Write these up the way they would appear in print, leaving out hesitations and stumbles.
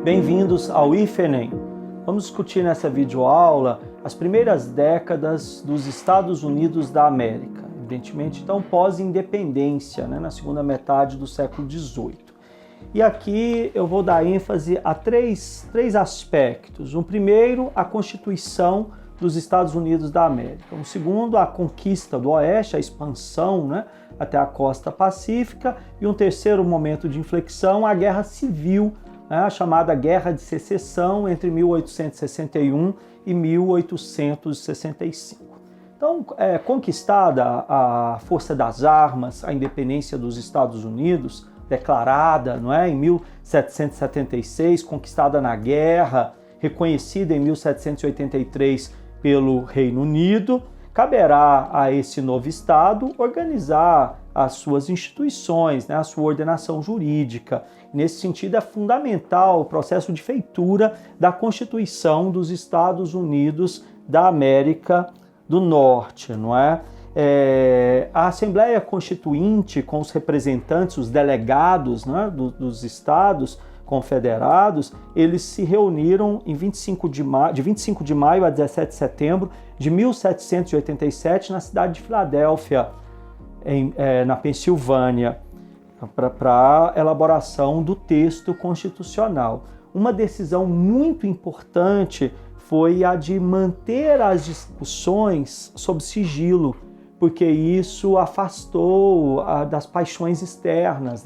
Bem-vindos ao IFENEM. Vamos discutir nessa videoaula as primeiras décadas dos Estados Unidos da América, evidentemente então pós-independência, na segunda metade do século XVIII. E aqui eu vou dar ênfase a três aspectos. O primeiro, a Constituição dos Estados Unidos da América. O segundo, a conquista do Oeste, a expansão até a costa pacífica. E um terceiro momento de inflexão, a Guerra Civil, a chamada Guerra de Secessão entre 1861 e 1865. Então, conquistada a força das armas, a independência dos Estados Unidos, declarada em 1776, conquistada na guerra, reconhecida em 1783 pelo Reino Unido, caberá a esse novo Estado organizar as suas instituições, a sua ordenação jurídica. Nesse sentido, é fundamental o processo de feitura da Constituição dos Estados Unidos da América do Norte, A Assembleia Constituinte, com os representantes, os delegados dos estados confederados, eles se reuniram de 25 de maio a 17 de setembro de 1787 na cidade de Filadélfia, na Pensilvânia, para a elaboração do texto constitucional. Uma decisão muito importante foi a de manter as discussões sob sigilo, porque isso afastou das paixões externas,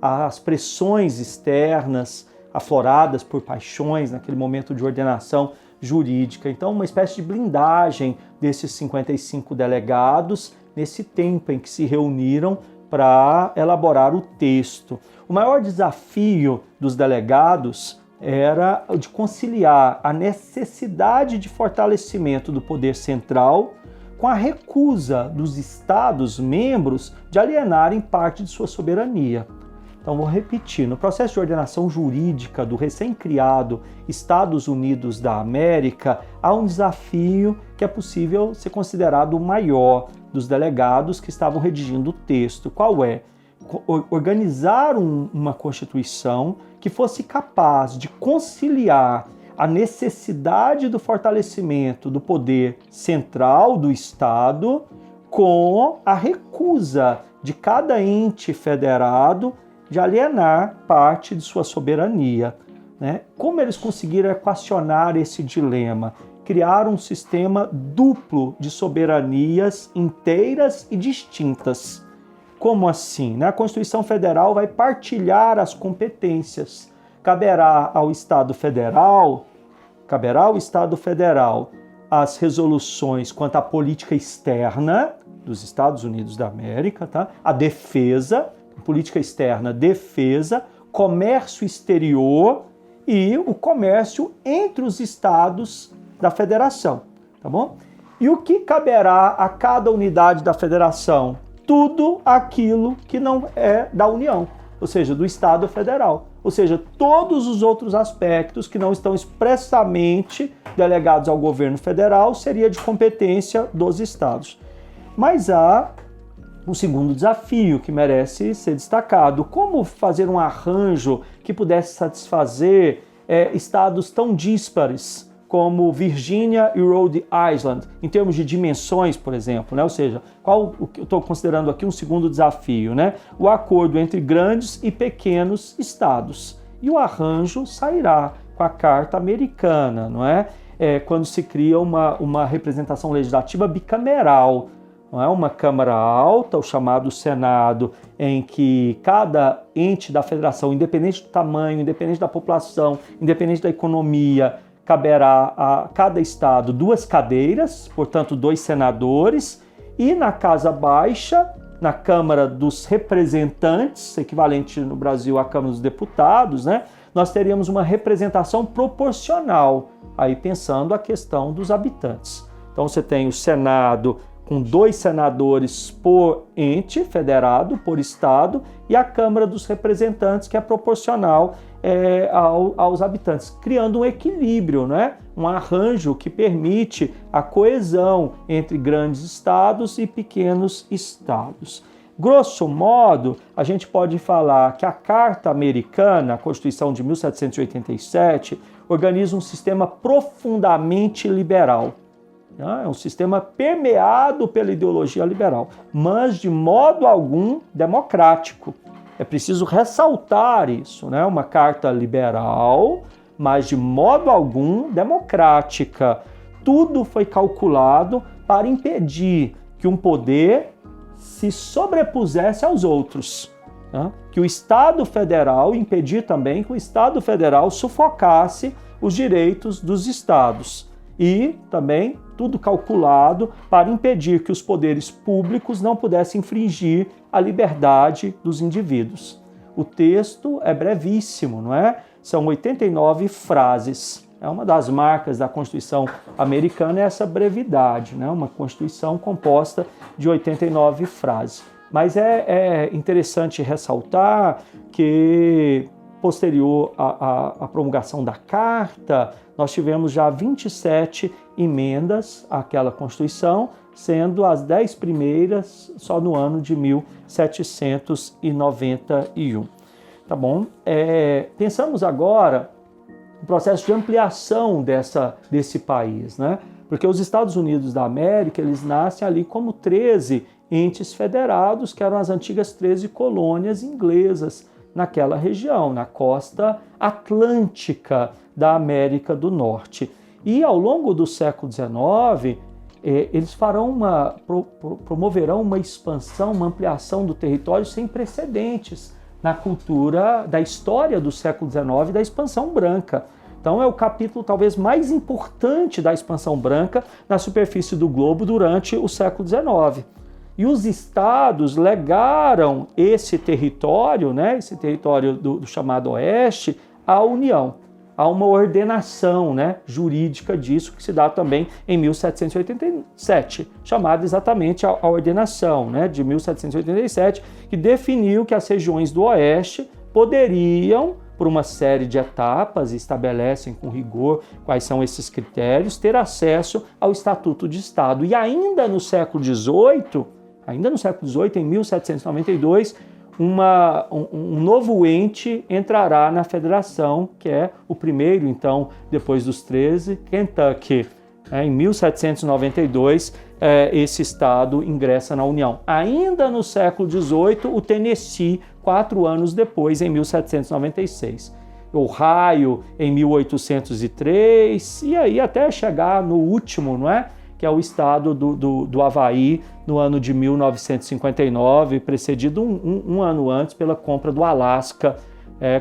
as pressões externas afloradas por paixões naquele momento de ordenação jurídica. Então, uma espécie de blindagem desses 55 delegados nesse tempo em que se reuniram para elaborar o texto. O maior desafio dos delegados era o de conciliar a necessidade de fortalecimento do poder central com a recusa dos estados membros de alienarem parte de sua soberania. Então, vou repetir, no processo de ordenação jurídica do recém-criado Estados Unidos da América, há um desafio que é possível ser considerado o maior dos delegados que estavam redigindo o texto. Qual é? Organizar uma Constituição que fosse capaz de conciliar a necessidade do fortalecimento do poder central do Estado com a recusa de cada ente federado de alienar parte de sua soberania. Como eles conseguiram equacionar esse dilema? Criar um sistema duplo de soberanias inteiras e distintas. Como assim? A Constituição Federal vai partilhar as competências. Caberá ao Estado Federal as resoluções quanto à política externa dos Estados Unidos da América, a defesa, política externa, defesa, comércio exterior e o comércio entre os estados da federação, tá bom? E o que caberá a cada unidade da federação? Tudo aquilo que não é da União, ou seja, do Estado federal. Ou seja, todos os outros aspectos que não estão expressamente delegados ao governo federal seria de competência dos estados. Mas há um segundo desafio que merece ser destacado. Como fazer um arranjo que pudesse satisfazer estados tão díspares como Virgínia e Rhode Island, em termos de dimensões, por exemplo, Ou seja, o que eu estou considerando aqui um segundo desafio, O acordo entre grandes e pequenos estados. E o arranjo sairá com a Carta Americana, quando se cria uma representação legislativa bicameral, uma Câmara Alta, o chamado Senado, em que cada ente da federação, independente do tamanho, independente da população, independente da economia, caberá a cada estado 2 cadeiras, portanto 2 senadores, e na Casa Baixa, na Câmara dos Representantes, equivalente no Brasil à Câmara dos Deputados, nós teríamos uma representação proporcional, aí pensando a questão dos habitantes. Então você tem o Senado com 2 senadores por ente federado, por estado, e a Câmara dos Representantes, que é proporcional aos habitantes, criando um equilíbrio, um arranjo que permite a coesão entre grandes estados e pequenos estados. Grosso modo, a gente pode falar que a Carta Americana, a Constituição de 1787, organiza um sistema profundamente liberal. É um sistema permeado pela ideologia liberal, mas de modo algum democrático. É preciso ressaltar isso, né? Uma carta liberal, mas de modo algum democrática. Tudo foi calculado para impedir que um poder se sobrepusesse aos outros, né? Que o Estado Federal, impedir também que o Estado Federal sufocasse os direitos dos estados. E também tudo calculado para impedir que os poderes públicos não pudessem infringir a liberdade dos indivíduos. O texto é brevíssimo, não é? São 89 frases. É uma das marcas da Constituição americana é essa brevidade, né? Uma Constituição composta de 89 frases. Mas é interessante ressaltar que, posterior à promulgação da Carta, nós tivemos já 27 emendas àquela Constituição, sendo as 10 primeiras só no ano de 1791. Tá bom? Pensamos agora no processo de ampliação desse país, né? Porque os Estados Unidos da América, eles nascem ali como 13 entes federados, que eram as antigas 13 colônias inglesas naquela região, na costa atlântica da América do Norte. E ao longo do século XIX, eles promoverão uma expansão, uma ampliação do território sem precedentes na cultura da história do século XIX, da expansão branca. Então é o capítulo talvez mais importante da expansão branca na superfície do globo durante o século XIX. E os estados legaram esse território, né, esse território do chamado Oeste, à União. Há uma ordenação, né, jurídica disso, que se dá também em 1787, chamada exatamente a ordenação, né, de 1787, que definiu que as regiões do Oeste poderiam, por uma série de etapas, estabelecem com rigor quais são esses critérios, ter acesso ao Estatuto de Estado. E ainda no século XVIII, em 1792, um novo ente entrará na federação, que é o primeiro, então, depois dos 13, Kentucky. Em 1792, esse estado ingressa na União. Ainda no século XVIII, o Tennessee, 4 anos depois, em 1796. Ohio, em 1803, e aí até chegar no último, não é? Que é o estado do Havaí, no ano de 1959, precedido um ano antes pela compra do Alasca,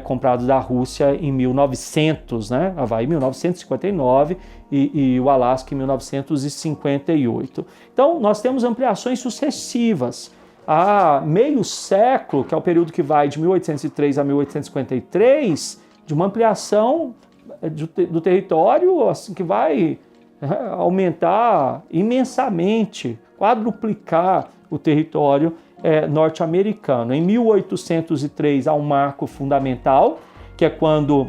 comprado da Rússia em 1900, né? Havaí em 1959 e o Alasca em 1958. Então, nós temos ampliações sucessivas. Há meio século, que é o período que vai de 1803 a 1853, de uma ampliação do território assim, que vai aumentar imensamente, quadruplicar o território norte-americano. Em 1803 há um marco fundamental, que é quando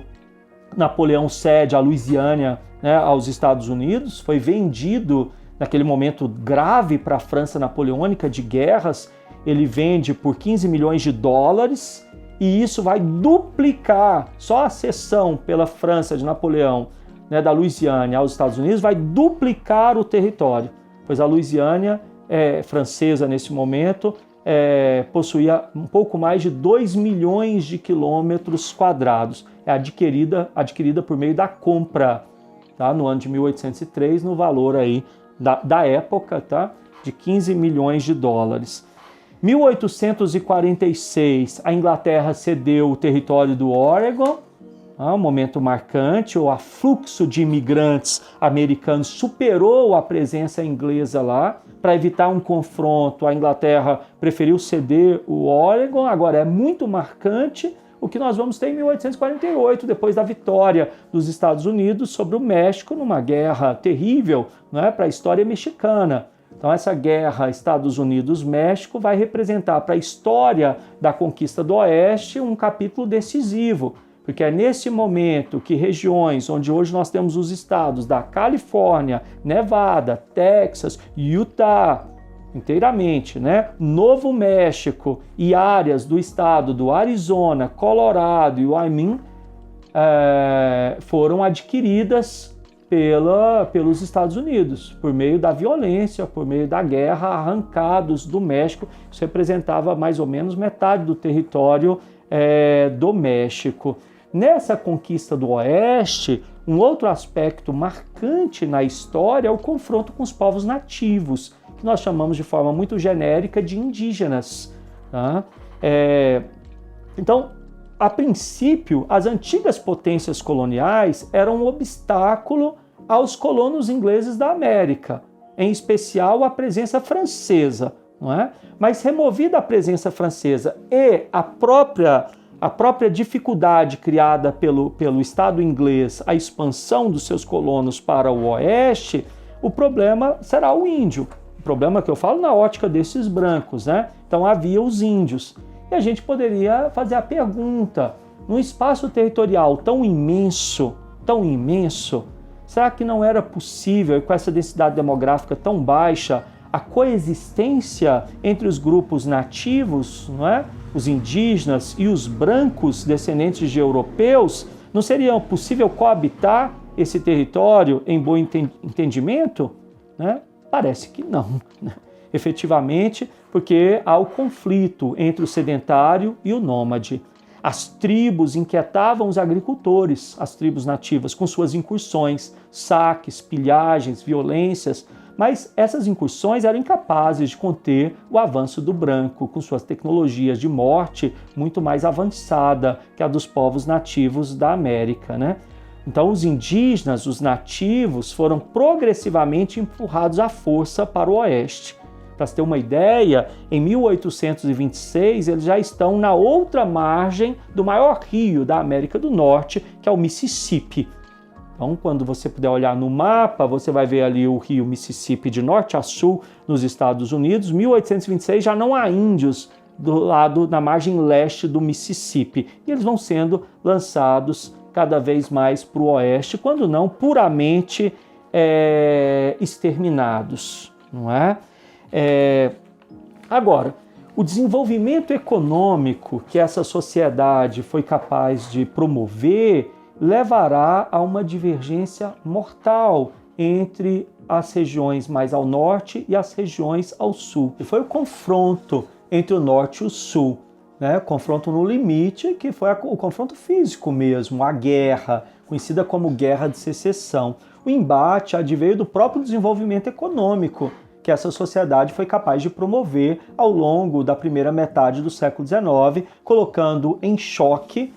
Napoleão cede a Louisiana, né, aos Estados Unidos. Foi vendido, naquele momento grave para a França napoleônica, de guerras, ele vende por 15 milhões de dólares, e isso vai duplicar, só a cessão pela França de Napoleão, né, da Louisiana aos Estados Unidos, vai duplicar o território, pois a Louisiana francesa nesse momento possuía um pouco mais de 2 milhões de quilômetros quadrados. É adquirida por meio da compra, tá, no ano de 1803, no valor aí da época, tá, de 15 milhões de dólares. 1846, a Inglaterra cedeu o território do Oregon, um momento marcante. O afluxo de imigrantes americanos superou a presença inglesa lá. Para evitar um confronto, a Inglaterra preferiu ceder o Oregon. Agora é muito marcante o que nós vamos ter em 1848, depois da vitória dos Estados Unidos sobre o México, numa guerra terrível, não é, para a história mexicana. Então essa guerra Estados Unidos-México vai representar para a história da conquista do Oeste um capítulo decisivo, porque é nesse momento que regiões onde hoje nós temos os estados da Califórnia, Nevada, Texas, Utah, inteiramente, né? Novo México e áreas do estado do Arizona, Colorado e Wyoming foram adquiridas pelos Estados Unidos, por meio da violência, por meio da guerra, arrancados do México. Isso representava mais ou menos metade do território do México. Nessa conquista do Oeste, um outro aspecto marcante na história é o confronto com os povos nativos, que nós chamamos de forma muito genérica de indígenas. Tá? Então, a princípio, as antigas potências coloniais eram um obstáculo aos colonos ingleses da América, em especial a presença francesa, não é? Mas removida a presença francesa e a própria dificuldade criada pelo Estado inglês, a expansão dos seus colonos para o oeste, o problema será o índio. O problema que eu falo na ótica desses brancos, né? Então havia os índios. E a gente poderia fazer a pergunta, num espaço territorial tão imenso, será que não era possível, com essa densidade demográfica tão baixa, a coexistência entre os grupos nativos, não é? Os indígenas e os brancos descendentes de europeus? Não seria possível coabitar esse território em bom entendimento? Né? Parece que não, né? Efetivamente, porque há o conflito entre o sedentário e o nômade. As tribos inquietavam os agricultores, as tribos nativas, com suas incursões, saques, pilhagens, violências, mas essas incursões eram incapazes de conter o avanço do branco, com suas tecnologias de morte muito mais avançada que a dos povos nativos da América, né? Então, os indígenas, os nativos, foram progressivamente empurrados à força para o oeste. Para você ter uma ideia, em 1826 eles já estão na outra margem do maior rio da América do Norte, que é o Mississippi. Então, quando você puder olhar no mapa, você vai ver ali o rio Mississippi de norte a sul nos Estados Unidos. Em 1826 já não há índios do lado, na margem leste do Mississippi. E eles vão sendo lançados cada vez mais para o oeste, quando não puramente exterminados, não é? Agora, o desenvolvimento econômico que essa sociedade foi capaz de promover levará a uma divergência mortal entre as regiões mais ao norte e as regiões ao sul. E foi o confronto entre o norte e o sul, né? Confronto no limite, que foi o confronto físico mesmo, a guerra, conhecida como Guerra de Secessão. O embate adveio do próprio desenvolvimento econômico que essa sociedade foi capaz de promover ao longo da primeira metade do século XIX, colocando em choque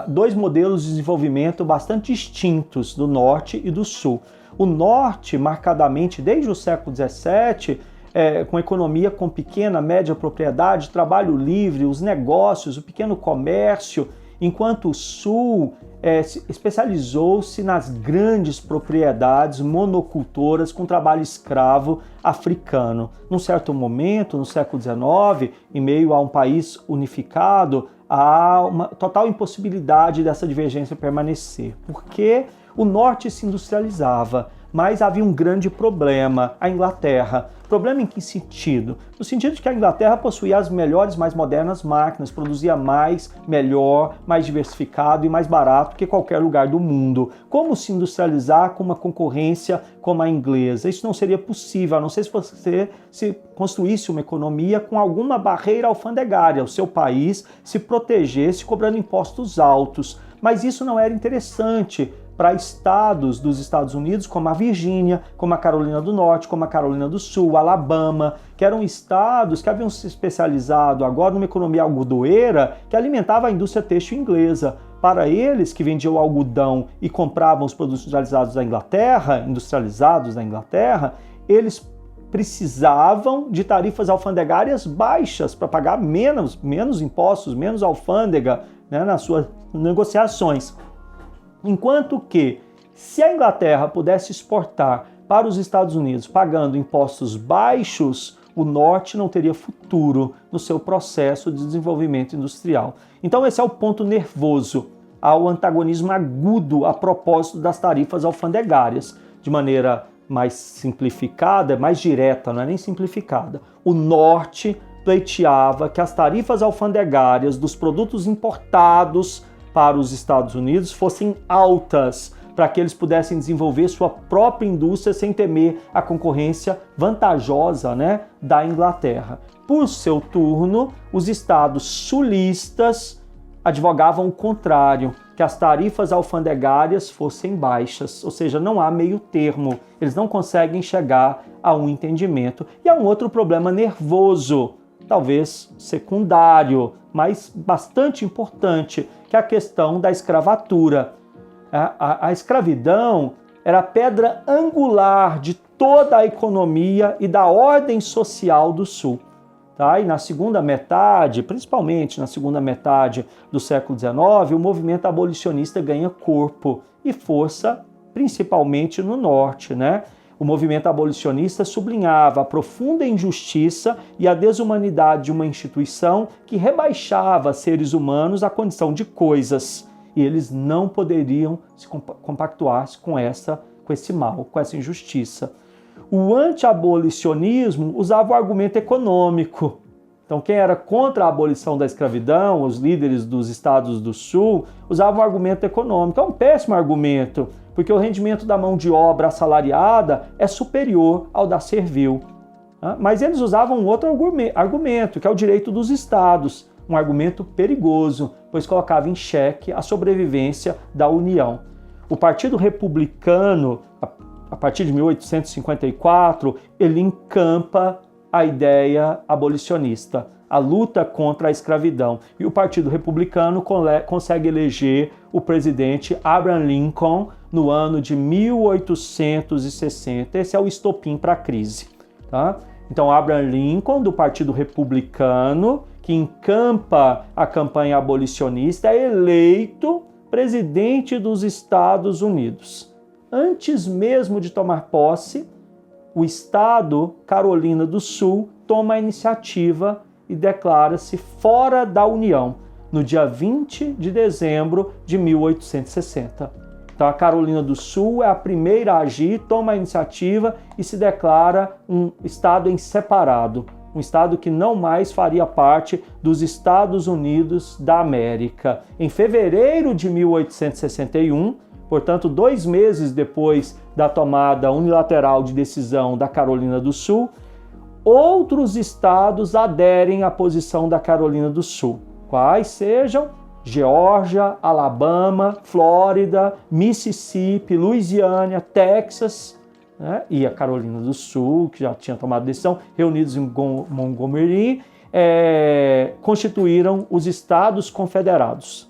dois modelos de desenvolvimento bastante distintos do norte e do sul. O norte, marcadamente desde o século XVII, com economia com pequena, média propriedade, trabalho livre, os negócios, o pequeno comércio, enquanto o sul especializou-se nas grandes propriedades monocultoras com trabalho escravo africano. Num certo momento, no século XIX, em meio a um país unificado, há uma total impossibilidade dessa divergência permanecer, porque o norte se industrializava, mas havia um grande problema, a Inglaterra. Problema em que sentido? No sentido de que a Inglaterra possuía as melhores, mais modernas máquinas, produzia mais, melhor, mais diversificado e mais barato que qualquer lugar do mundo. Como se industrializar com uma concorrência como a inglesa? Isso não seria possível, a não ser se você se construísse uma economia com alguma barreira alfandegária, o seu país se protegesse cobrando impostos altos. Mas isso não era interessante para estados dos Estados Unidos, como a Virgínia, como a Carolina do Norte, como a Carolina do Sul, Alabama, que eram estados que haviam se especializado agora numa economia algodoeira que alimentava a indústria têxtil inglesa. Para eles, que vendiam algodão e compravam os produtos industrializados da Inglaterra, eles precisavam de tarifas alfandegárias baixas para pagar menos impostos, menos alfândega, né, nas suas negociações. Enquanto que, se a Inglaterra pudesse exportar para os Estados Unidos pagando impostos baixos, o norte não teria futuro no seu processo de desenvolvimento industrial. Então esse é o ponto nervoso, ao antagonismo agudo a propósito das tarifas alfandegárias. De maneira mais simplificada, mais direta, não é nem simplificada. O norte pleiteava que as tarifas alfandegárias dos produtos importados para os Estados Unidos fossem altas, para que eles pudessem desenvolver sua própria indústria sem temer a concorrência vantajosa, né, da Inglaterra. Por seu turno, os estados sulistas advogavam o contrário, que as tarifas alfandegárias fossem baixas, ou seja, não há meio termo, eles não conseguem chegar a um entendimento. E há um outro problema nervoso, talvez secundário, mas bastante importante, que é a questão da escravatura. A escravidão era a pedra angular de toda a economia e da ordem social do Sul. Tá? E na segunda metade, principalmente na segunda metade do século XIX, o movimento abolicionista ganha corpo e força, principalmente no norte, né? O movimento abolicionista sublinhava a profunda injustiça e a desumanidade de uma instituição que rebaixava seres humanos à condição de coisas, e eles não poderiam se compactuar com esse mal, com essa injustiça. O anti-abolicionismo usava o argumento econômico. Então, quem era contra a abolição da escravidão, os líderes dos estados do Sul, usavam o argumento econômico. É um péssimo argumento, porque o rendimento da mão de obra assalariada é superior ao da servil. Mas eles usavam um outro argumento, que é o direito dos estados, um argumento perigoso, pois colocava em xeque a sobrevivência da União. O Partido Republicano, a partir de 1854, ele encampa a ideia abolicionista, a luta contra a escravidão. E o Partido Republicano consegue eleger o presidente Abraham Lincoln no ano de 1860. Esse é o estopim para a crise. Tá? Então, Abraham Lincoln, do Partido Republicano, que encampa a campanha abolicionista, é eleito presidente dos Estados Unidos. Antes mesmo de tomar posse, o estado Carolina do Sul toma a iniciativa e declara-se fora da União, no dia 20 de dezembro de 1860. Então a Carolina do Sul é a primeira a agir, toma a iniciativa e se declara um estado em separado, um estado que não mais faria parte dos Estados Unidos da América. Em fevereiro de 1861, portanto, 2 meses depois da tomada unilateral de decisão da Carolina do Sul, outros estados aderem à posição da Carolina do Sul. Quais sejam? Geórgia, Alabama, Flórida, Mississippi, Louisiana, Texas, né? E a Carolina do Sul, que já tinha tomado decisão, reunidos em Montgomery, constituíram os Estados Confederados.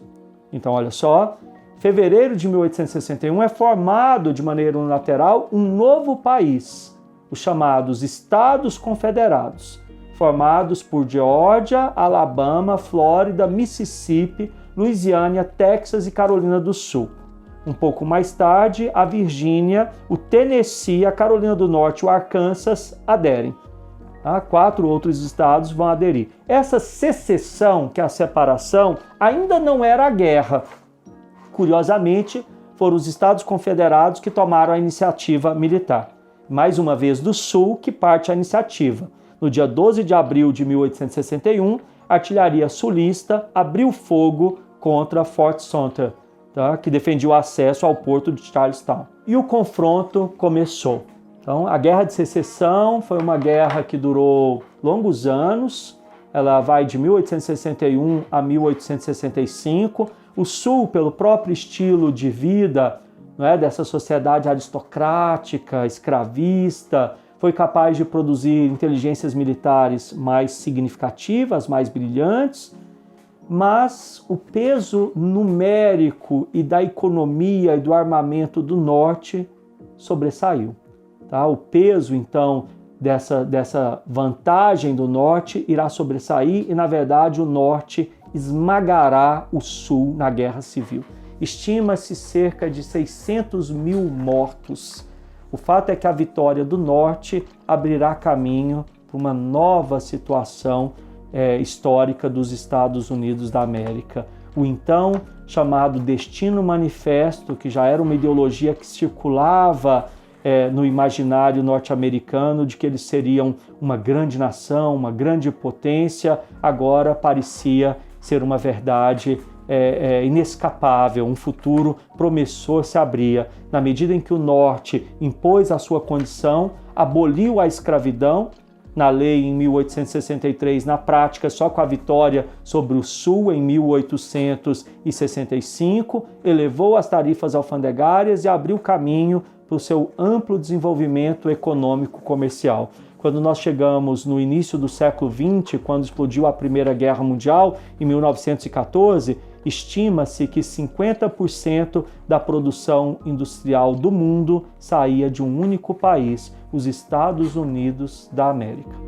Então, olha só, fevereiro de 1861 é formado de maneira unilateral um novo país, os chamados Estados Confederados, formados por Geórgia, Alabama, Flórida, Mississippi, Louisiana, Texas e Carolina do Sul. Um pouco mais tarde, a Virgínia, o Tennessee, a Carolina do Norte e o Arkansas aderem. 4 outros estados vão aderir. Essa secessão, que é a separação, ainda não era a guerra. Curiosamente, foram os Estados Confederados que tomaram a iniciativa militar. Mais uma vez do Sul que parte a iniciativa. No dia 12 de abril de 1861, a artilharia sulista abriu fogo contra Fort Sumter, tá? Que defendia o acesso ao porto de Charlestown. E o confronto começou. Então, a Guerra de Secessão foi uma guerra que durou longos anos. Ela vai de 1861 a 1865. O Sul, pelo próprio estilo de vida, dessa sociedade aristocrática, escravista, foi capaz de produzir inteligências militares mais significativas, mais brilhantes, mas o peso numérico e da economia e do armamento do Norte sobressaiu. Tá? O peso, então, dessa vantagem do Norte irá sobressair e, na verdade, o Norte esmagará o Sul na Guerra Civil. Estima-se cerca de 600 mil mortos. O fato é que a vitória do Norte abrirá caminho para uma nova situação histórica dos Estados Unidos da América. O então chamado Destino Manifesto, que já era uma ideologia que circulava no imaginário norte-americano de que eles seriam uma grande nação, uma grande potência, agora parecia ser uma verdade inescapável, um futuro promissor se abria, na medida em que o Norte impôs a sua condição, aboliu a escravidão, na lei em 1863, na prática só com a vitória sobre o Sul em 1865, elevou as tarifas alfandegárias e abriu caminho para o seu amplo desenvolvimento econômico-comercial. Quando nós chegamos no início do século XX, quando explodiu a Primeira Guerra Mundial, em 1914, estima-se que 50% da produção industrial do mundo saía de um único país, os Estados Unidos da América.